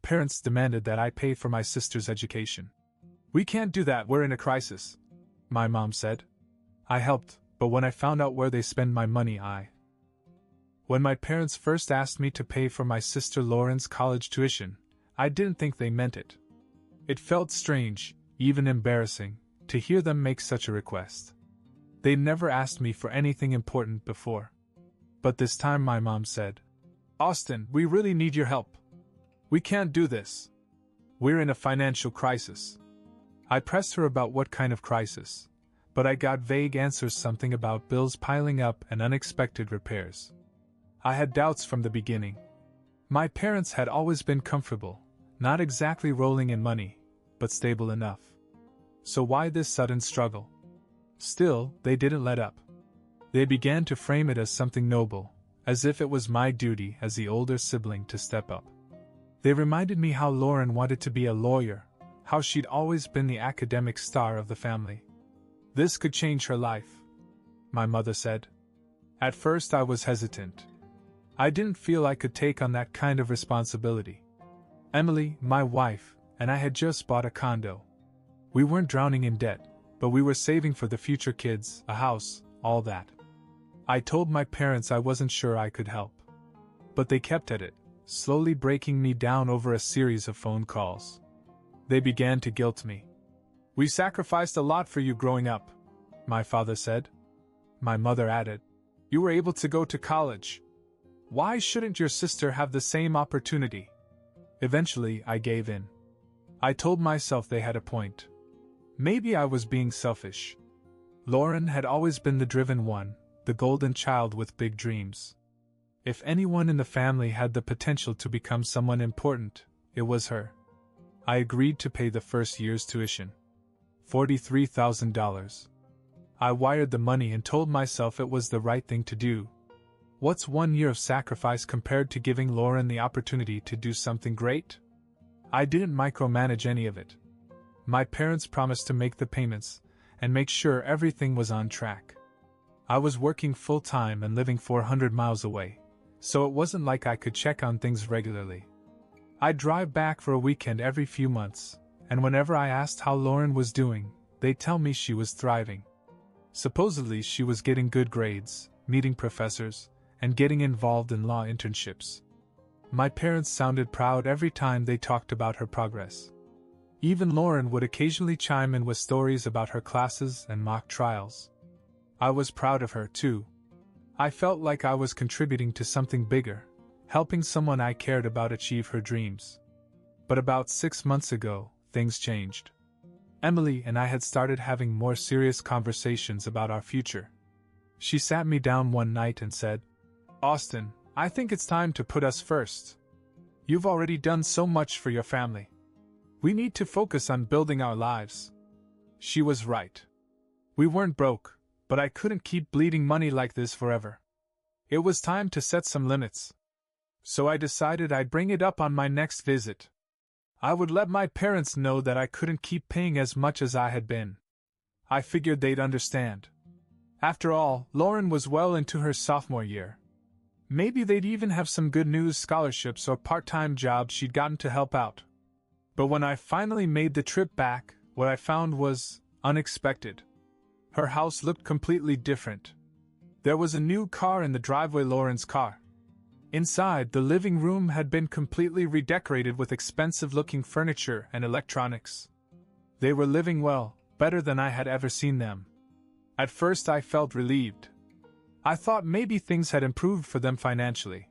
parents demanded that I pay for my sister's education. "We can't do that, we're in a crisis," my mom said. I helped, but when I found out where they spend my money, When my parents first asked me to pay for my sister Lauren's college tuition, I didn't think they meant it. It felt strange, even embarrassing, to hear them make such a request. They'd never asked me for anything important before. But this time my mom said, "Austin, we really need your help. We can't do this. We're in a financial crisis." I pressed her about what kind of crisis, but I got vague answers, something about bills piling up and unexpected repairs. I had doubts from the beginning. My parents had always been comfortable, not exactly rolling in money, but stable enough. So why this sudden struggle? Still, they didn't let up. They began to frame it as something noble, as if it was my duty as the older sibling to step up. They reminded me how Lauren wanted to be a lawyer, how she'd always been the academic star of the family. This could change her life, my mother said. At first I was hesitant. I didn't feel I could take on that kind of responsibility. Emily, my wife, and I had just bought a condo. We weren't drowning in debt, but we were saving for the future kids, a house, all that. I told my parents I wasn't sure I could help. But they kept at it, slowly breaking me down over a series of phone calls. They began to guilt me. "We sacrificed a lot for you growing up," my father said. My mother added, "You were able to go to college. Why shouldn't your sister have the same opportunity?" Eventually, I gave in. I told myself they had a point. Maybe I was being selfish. Lauren had always been the driven one, the golden child with big dreams. If anyone in the family had the potential to become someone important, it was her. I agreed to pay the first year's tuition. $43,000. I wired the money and told myself it was the right thing to do. What's 1 year of sacrifice compared to giving Lauren the opportunity to do something great? I didn't micromanage any of it. My parents promised to make the payments and make sure everything was on track. I was working full-time and living 400 miles away, so it wasn't like I could check on things regularly. I'd drive back for a weekend every few months, and whenever I asked how Lauren was doing, they'd tell me she was thriving. Supposedly she was getting good grades, meeting professors, and getting involved in law internships. My parents sounded proud every time they talked about her progress. Even Lauren would occasionally chime in with stories about her classes and mock trials. I was proud of her, too. I felt like I was contributing to something bigger, helping someone I cared about achieve her dreams. But about 6 months ago, things changed. Emily and I had started having more serious conversations about our future. She sat me down one night and said, "Austin, I think it's time to put us first. You've already done so much for your family. We need to focus on building our lives." She was right. We weren't broke, but I couldn't keep bleeding money like this forever. It was time to set some limits. So I decided I'd bring it up on my next visit. I would let my parents know that I couldn't keep paying as much as I had been. I figured they'd understand. After all, Lauren was well into her sophomore year. Maybe they'd even have some good news scholarships or part-time jobs she'd gotten to help out. But when I finally made the trip back, what I found was unexpected. Her house looked completely different. There was a new car in the driveway, Lauren's car. Inside, the living room had been completely redecorated with expensive-looking furniture and electronics. They were living well, better than I had ever seen them. At first I felt relieved. I thought maybe things had improved for them financially.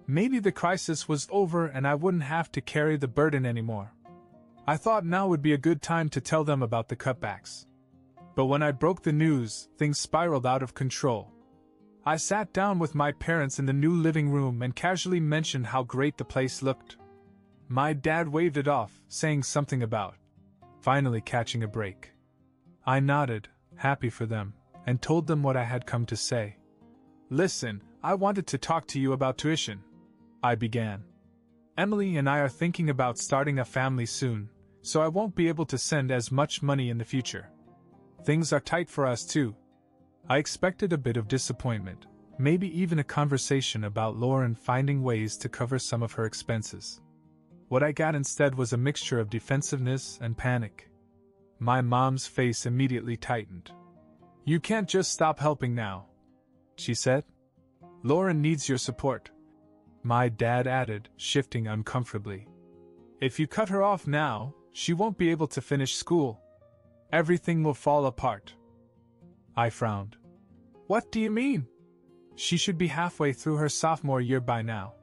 Maybe the crisis was over and I wouldn't have to carry the burden anymore. I thought now would be a good time to tell them about the cutbacks. But when I broke the news, things spiraled out of control. I sat down with my parents in the new living room and casually mentioned how great the place looked. My dad waved it off, saying something about finally catching a break. I nodded, happy for them, and told them what I had come to say. "Listen, I wanted to talk to you about tuition," I began. "Emily and I are thinking about starting a family soon, so I won't be able to send as much money in the future. Things are tight for us too." I expected a bit of disappointment, maybe even a conversation about Lauren finding ways to cover some of her expenses. What I got instead was a mixture of defensiveness and panic. My mom's face immediately tightened. "You can't just stop helping now," she said. "Lauren needs your support," my dad added, shifting uncomfortably. "If you cut her off now, she won't be able to finish school. Everything will fall apart." I frowned. "What do you mean? She should be halfway through her sophomore year by now.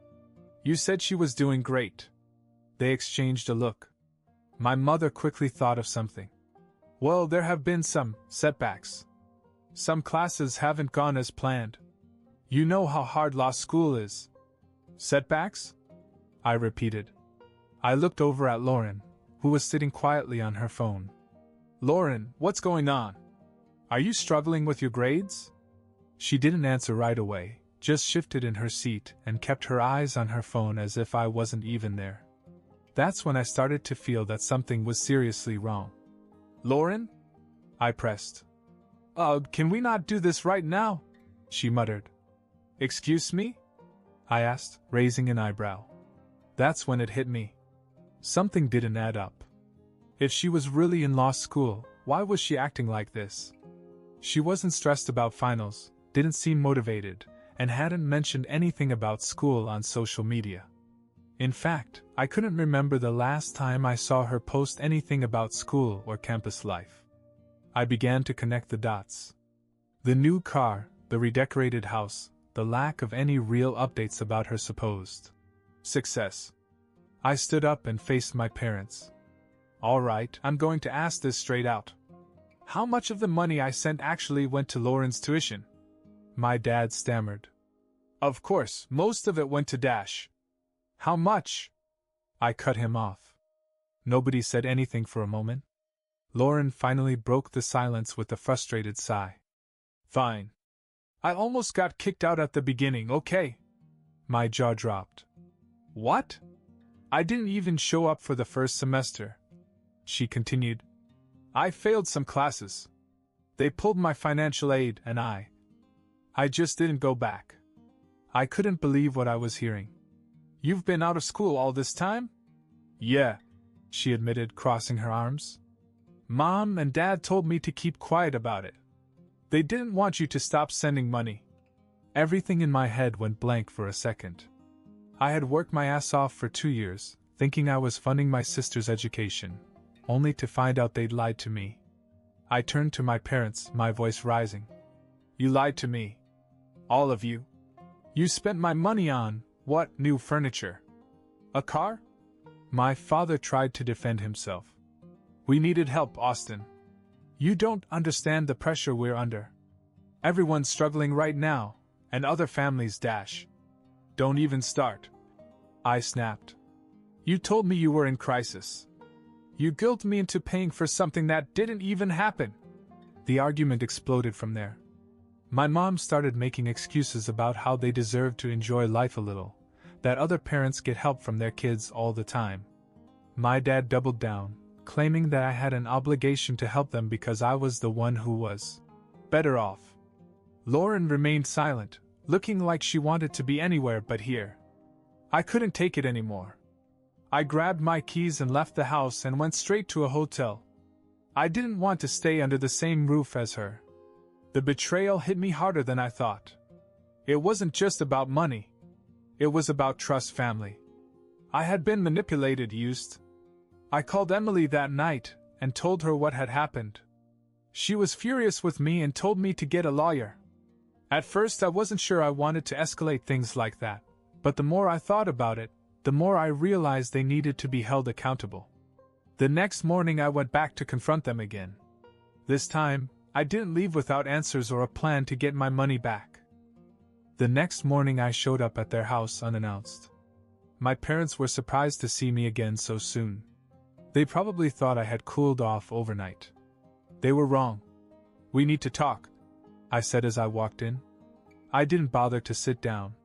You said she was doing great." They exchanged a look. My mother quickly thought of something. "Well, there have been some setbacks. Some classes haven't gone as planned. You know how hard law school is." "Setbacks?" I repeated. I looked over at Lauren, who was sitting quietly on her phone. "Lauren, what's going on? Are you struggling with your grades?" She didn't answer right away, just shifted in her seat and kept her eyes on her phone as if I wasn't even there. That's when I started to feel that something was seriously wrong. "Lauren?" I pressed. Can we not do this right now?" she muttered. "Excuse me?" I asked, raising an eyebrow. That's when it hit me. Something didn't add up. If she was really in law school, why was she acting like this? She wasn't stressed about finals, didn't seem motivated, and hadn't mentioned anything about school on social media. In fact, I couldn't remember the last time I saw her post anything about school or campus life. I began to connect the dots. The new car, the redecorated house, the lack of any real updates about her supposed success. I stood up and faced my parents. "All right, I'm going to ask this straight out. How much of the money I sent actually went to Lauren's tuition?" My dad stammered. "Of course, most of it went to Dash." "How much?" I cut him off. Nobody said anything for a moment. Lauren finally broke the silence with a frustrated sigh. "Fine. I almost got kicked out at the beginning, okay?" My jaw dropped. "What?" "I didn't even show up for the first semester," she continued. "I failed some classes. They pulled my financial aid and I just didn't go back." I couldn't believe what I was hearing. "You've been out of school all this time?" "Yeah," she admitted, crossing her arms. "Mom and Dad told me to keep quiet about it. They didn't want you to stop sending money." Everything in my head went blank for a second. I had worked my ass off for 2 years, thinking I was funding my sister's education, only to find out they'd lied to me. I turned to my parents, my voice rising. "You lied to me. All of you. You spent my money on, what, new furniture? A car?" My father tried to defend himself. "We needed help, Austin. You don't understand the pressure we're under. Everyone's struggling right now, and other families dash. Don't even start." I snapped. "You told me you were in crisis. You guilted me into paying for something that didn't even happen." The argument exploded from there. My mom started making excuses about how they deserve to enjoy life a little, that other parents get help from their kids all the time. My dad doubled down, claiming that I had an obligation to help them because I was the one who was better off. Lauren remained silent, looking like she wanted to be anywhere but here. I couldn't take it anymore. I grabbed my keys and left the house and went straight to a hotel. I didn't want to stay under the same roof as her. The betrayal hit me harder than I thought. It wasn't just about money. It was about trust, family. I had been manipulated, used. I called Emily that night and told her what had happened. She was furious with me and told me to get a lawyer. At first I wasn't sure I wanted to escalate things like that, but the more I thought about it, the more I realized they needed to be held accountable. The next morning I went back to confront them again. This time, I didn't leave without answers or a plan to get my money back. The next morning I showed up at their house unannounced. My parents were surprised to see me again so soon. They probably thought I had cooled off overnight. They were wrong. "We need to talk," I said as I walked in. I didn't bother to sit down.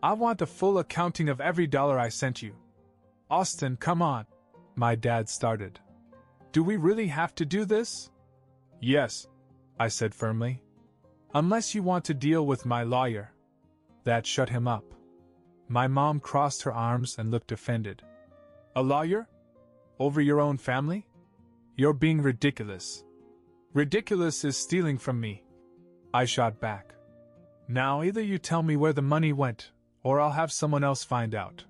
"I want a full accounting of every dollar I sent you." "Austin, come on," my dad started. "Do we really have to do this?" "Yes," I said firmly. "Unless you want to deal with my lawyer." That shut him up. My mom crossed her arms and looked offended. A lawyer? Over your own family? You're being ridiculous. Ridiculous is stealing from me. I shot back. Now either you tell me where the money went, or I'll have someone else find out.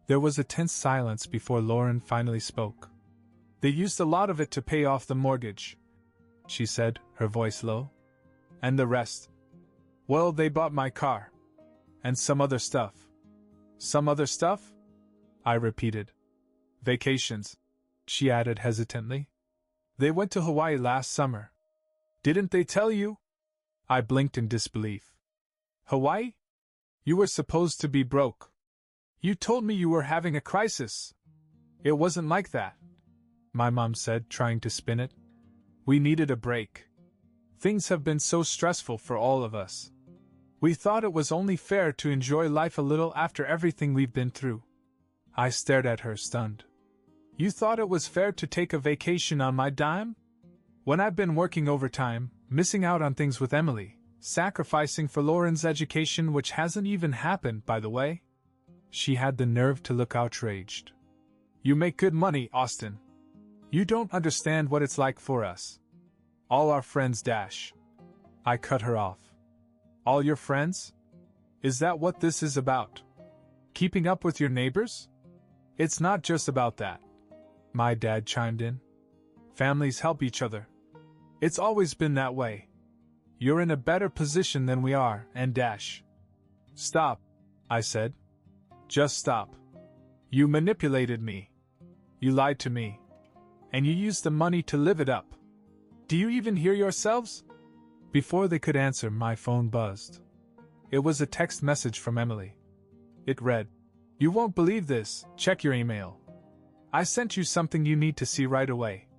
There was a tense silence before Lauren finally spoke. They used a lot of it to pay off the mortgage, she said, her voice low. And the rest? Well, they bought my car. And some other stuff. Some other stuff? I repeated. Vacations, she added hesitantly. They went to Hawaii last summer. Didn't they tell you? I blinked in disbelief. Hawaii? You were supposed to be broke. You told me you were having a crisis. It wasn't like that, my mom said, trying to spin it. We needed a break. Things have been so stressful for all of us. We thought it was only fair to enjoy life a little after everything we've been through. I stared at her, stunned. You thought it was fair to take a vacation on my dime? When I've been working overtime, missing out on things with Emily, sacrificing for Lauren's education, which hasn't even happened, by the way. She had the nerve to look outraged. You make good money, Austin. You don't understand what it's like for us. All our friends dash. I cut her off. All your friends? Is that what this is about? Keeping up with your neighbors? It's not just about that. My dad chimed in. Families help each other. It's always been that way. You're in a better position than we are, and dash. Stop, I said. Just stop. You manipulated me. You lied to me. And you used the money to live it up. Do you even hear yourselves? Before they could answer, my phone buzzed. It was a text message from Emily. It read, You won't believe this, check your email. I sent you something you need to see right away.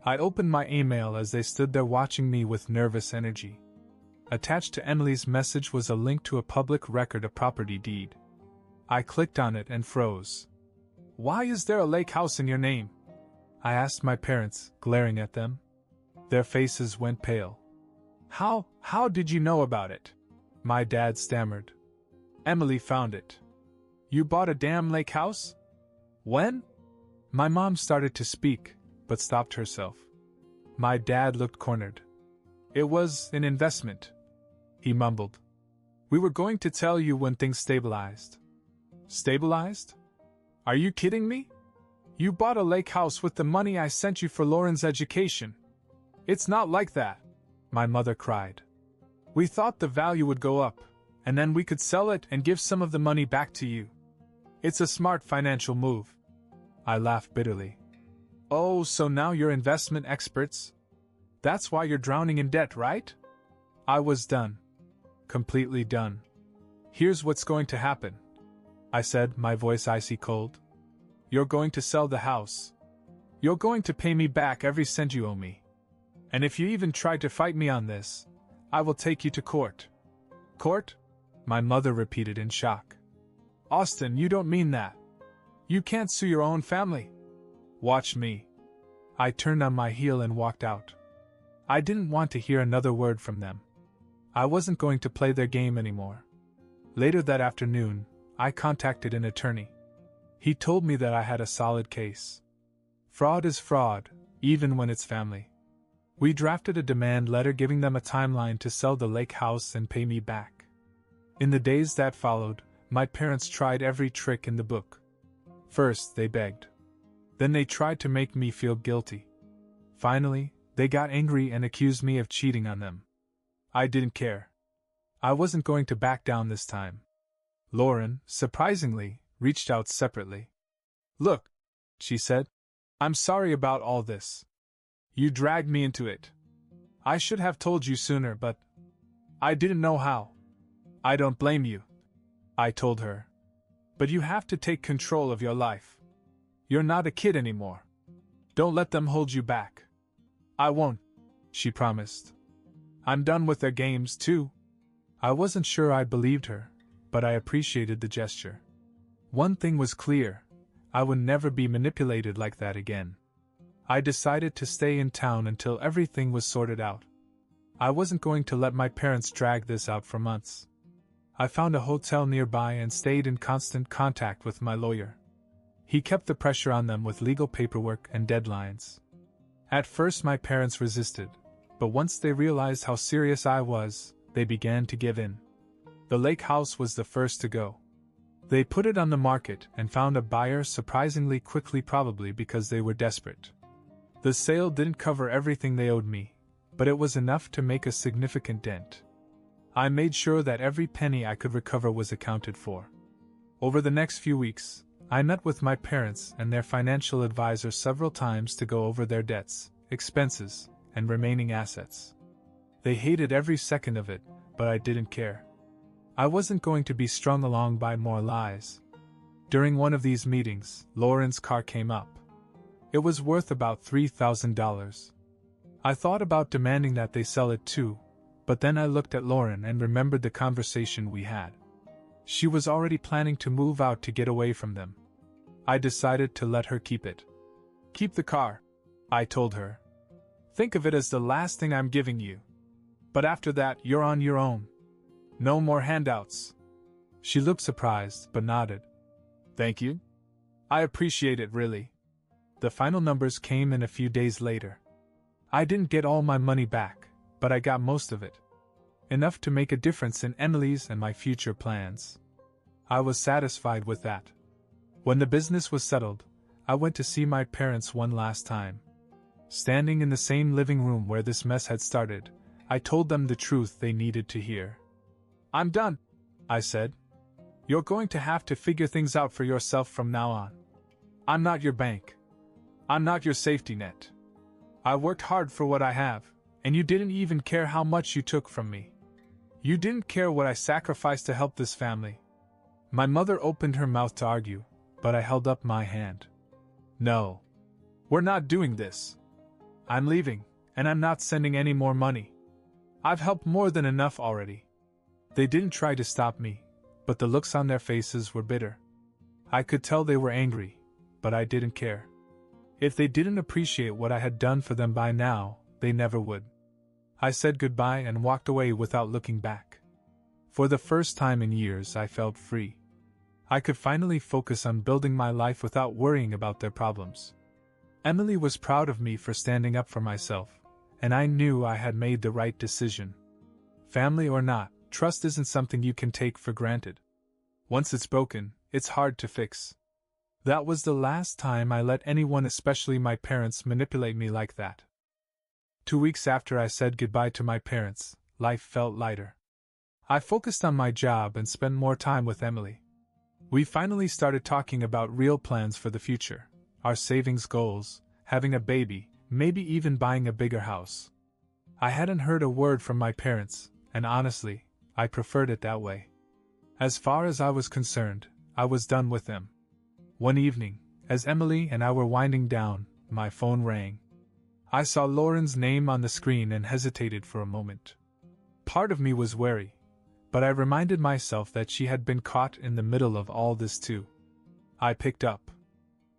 I opened my email as they stood there watching me with nervous energy. Attached to Emily's message was a link to a public record of property deed. I clicked on it and froze. Why is there a lake house in your name? I asked my parents, glaring at them. Their faces went pale. How did you know about it? My dad stammered. Emily found it. You bought a damn lake house? When? My mom started to speak, but stopped herself. My dad looked cornered. It was an investment, he mumbled. We were going to tell you when things stabilized. Stabilized? Are you kidding me? You bought a lake house with the money I sent you for Lauren's education. It's not like that, my mother cried. We thought the value would go up, and then we could sell it and give some of the money back to you. It's a smart financial move. I laughed bitterly. Oh, so now you're investment experts? That's why you're drowning in debt, right? I was done. Completely done. Here's what's going to happen, I said, my voice icy cold. You're going to sell the house. You're going to pay me back every cent you owe me. And if you even try to fight me on this, I will take you to court. Court? My mother repeated in shock. Austin, you don't mean that. You can't sue your own family. Watch me. I turned on my heel and walked out. I didn't want to hear another word from them. I wasn't going to play their game anymore. Later that afternoon, I contacted an attorney. He told me that I had a solid case. Fraud is fraud, even when it's family. We drafted a demand letter giving them a timeline to sell the lake house and pay me back. In the days that followed, my parents tried every trick in the book. First, they begged. Then they tried to make me feel guilty. Finally, they got angry and accused me of cheating on them. I didn't care. I wasn't going to back down this time. Lauren, surprisingly, reached out separately. Look, she said, I'm sorry about all this. You dragged me into it. I should have told you sooner, but I didn't know how. I don't blame you, I told her. But you have to take control of your life. You're not a kid anymore. Don't let them hold you back. I won't, she promised. I'm done with their games, too. I wasn't sure I believed her, but I appreciated the gesture. One thing was clear, I would never be manipulated like that again. I decided to stay in town until everything was sorted out. I wasn't going to let my parents drag this out for months. I found a hotel nearby and stayed in constant contact with my lawyer. He kept the pressure on them with legal paperwork and deadlines. At first my parents resisted, but once they realized how serious I was, they began to give in. The lake house was the first to go. They put it on the market and found a buyer surprisingly quickly, probably because they were desperate. The sale didn't cover everything they owed me, but it was enough to make a significant dent. I made sure that every penny I could recover was accounted for. Over the next few weeks, I met with my parents and their financial advisor several times to go over their debts, expenses, and remaining assets. They hated every second of it, but I didn't care. I wasn't going to be strung along by more lies. During one of these meetings, Lauren's car came up. It was worth about $3,000. I thought about demanding that they sell it too, but then I looked at Lauren and remembered the conversation we had. She was already planning to move out to get away from them. I decided to let her keep it. "Keep the car," I told her. "Think of it as the last thing I'm giving you. But after that, you're on your own. No more handouts." She looked surprised, but nodded. "Thank you. I appreciate it, really." The final numbers came in a few days later. I didn't get all my money back, but I got most of it. Enough to make a difference in Emily's and my future plans. I was satisfied with that. When the business was settled, I went to see my parents one last time. Standing in the same living room where this mess had started, I told them the truth they needed to hear. "I'm done," I said. "You're going to have to figure things out for yourself from now on. I'm not your bank. I'm not your safety net. I worked hard for what I have, and you didn't even care how much you took from me. You didn't care what I sacrificed to help this family." My mother opened her mouth to argue, but I held up my hand. "No. We're not doing this. I'm leaving, and I'm not sending any more money. I've helped more than enough already." They didn't try to stop me, but the looks on their faces were bitter. I could tell they were angry, but I didn't care. If they didn't appreciate what I had done for them by now, they never would. I said goodbye and walked away without looking back. For the first time in years, I felt free. I could finally focus on building my life without worrying about their problems. Emily was proud of me for standing up for myself, and I knew I had made the right decision. Family or not, trust isn't something you can take for granted. Once it's broken, it's hard to fix. That was the last time I let anyone, especially my parents, manipulate me like that. 2 weeks after I said goodbye to my parents, life felt lighter. I focused on my job and spent more time with Emily. We finally started talking about real plans for the future, our savings goals, having a baby, maybe even buying a bigger house. I hadn't heard a word from my parents, and honestly, I preferred it that way. As far as I was concerned, I was done with them. One evening, as Emily and I were winding down, my phone rang. I saw Lauren's name on the screen and hesitated for a moment. Part of me was wary, but I reminded myself that she had been caught in the middle of all this too. I picked up.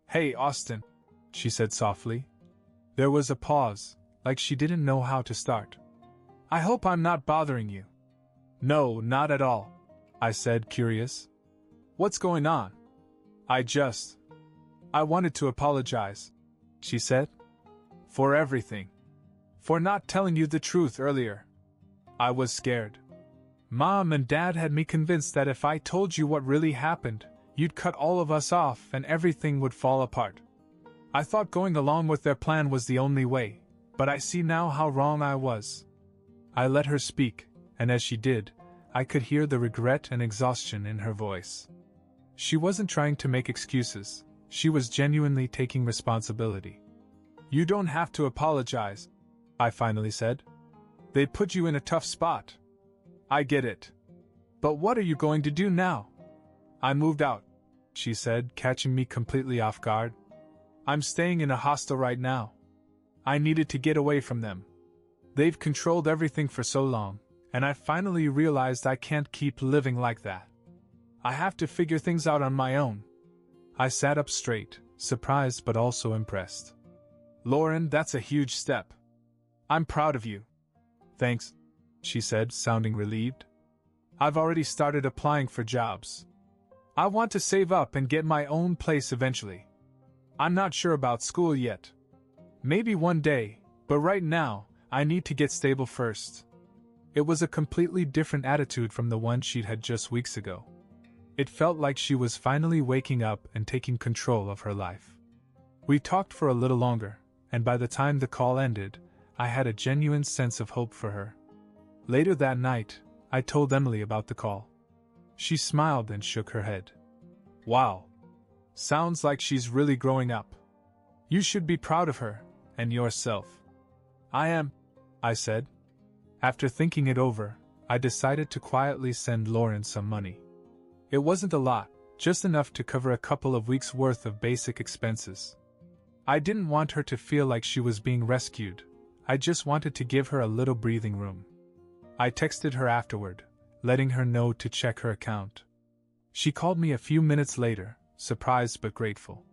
"Hey, Austin," she said softly. There was a pause, like she didn't know how to start. "I hope I'm not bothering you." "No, not at all," I said, curious. "What's going on?" I wanted to apologize," she said. "For everything. For not telling you the truth earlier. I was scared. Mom and Dad had me convinced that if I told you what really happened, you'd cut all of us off and everything would fall apart. I thought going along with their plan was the only way, but I see now how wrong I was." I let her speak, and as she did, I could hear the regret and exhaustion in her voice. She wasn't trying to make excuses, she was genuinely taking responsibility. "You don't have to apologize," I finally said. "They put you in a tough spot. I get it. But what are you going to do now?" "I moved out," she said, catching me completely off guard. "I'm staying in a hostel right now. I needed to get away from them. They've controlled everything for so long, and I finally realized I can't keep living like that. I have to figure things out on my own." I sat up straight, surprised but also impressed. "Lauren, that's a huge step. I'm proud of you." "Thanks," she said, sounding relieved. "I've already started applying for jobs." I want to save up and get my own place eventually. I'm not sure about school yet. Maybe one day, but right now, I need to get stable first. It was a completely different attitude from the one she'd had just weeks ago. It felt like she was finally waking up and taking control of her life. We talked for a little longer, and by the time the call ended, I had a genuine sense of hope for her. Later that night, I told Emily about the call. She smiled and shook her head. Wow. Sounds like she's really growing up. You should be proud of her, and yourself. I am, I said. After thinking it over, I decided to quietly send Lauren some money. It wasn't a lot, just enough to cover a couple of weeks' worth of basic expenses. I didn't want her to feel like she was being rescued. I just wanted to give her a little breathing room. I texted her afterward, letting her know to check her account. She called me a few minutes later, surprised but grateful.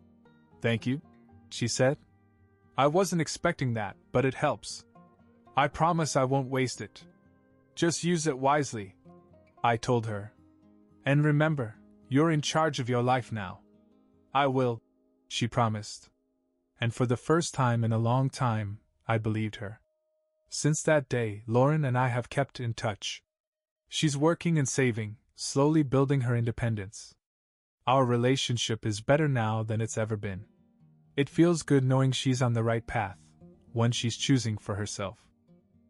Thank you, she said. I wasn't expecting that, but it helps. I promise I won't waste it. Just use it wisely, I told her. And remember, you're in charge of your life now. I will, she promised. And for the first time in a long time, I believed her. Since that day, Lauren and I have kept in touch. She's working and saving, slowly building her independence. Our relationship is better now than it's ever been. It feels good knowing she's on the right path, one she's choosing for herself.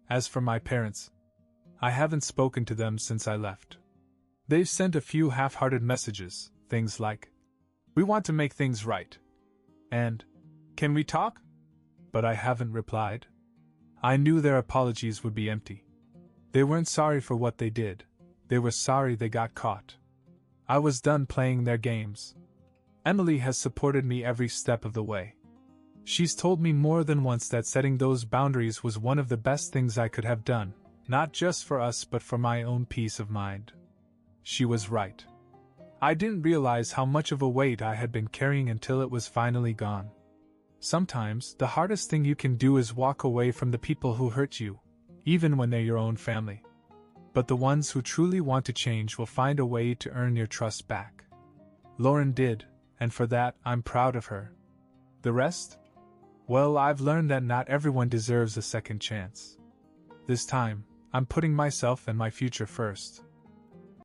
As for my parents, I haven't spoken to them since I left. They've sent a few half-hearted messages, things like, "We want to make things right," and, "Can we talk?" But I haven't replied. I knew their apologies would be empty. They weren't sorry for what they did. They were sorry they got caught. I was done playing their games. Emily has supported me every step of the way. She's told me more than once that setting those boundaries was one of the best things I could have done, not just for us but for my own peace of mind. She was right. I didn't realize how much of a weight I had been carrying until it was finally gone. Sometimes, the hardest thing you can do is walk away from the people who hurt you, even when they're your own family. But the ones who truly want to change will find a way to earn your trust back. Lauren did, and for that, I'm proud of her. The rest? Well, I've learned that not everyone deserves a second chance. This time, I'm putting myself and my future first.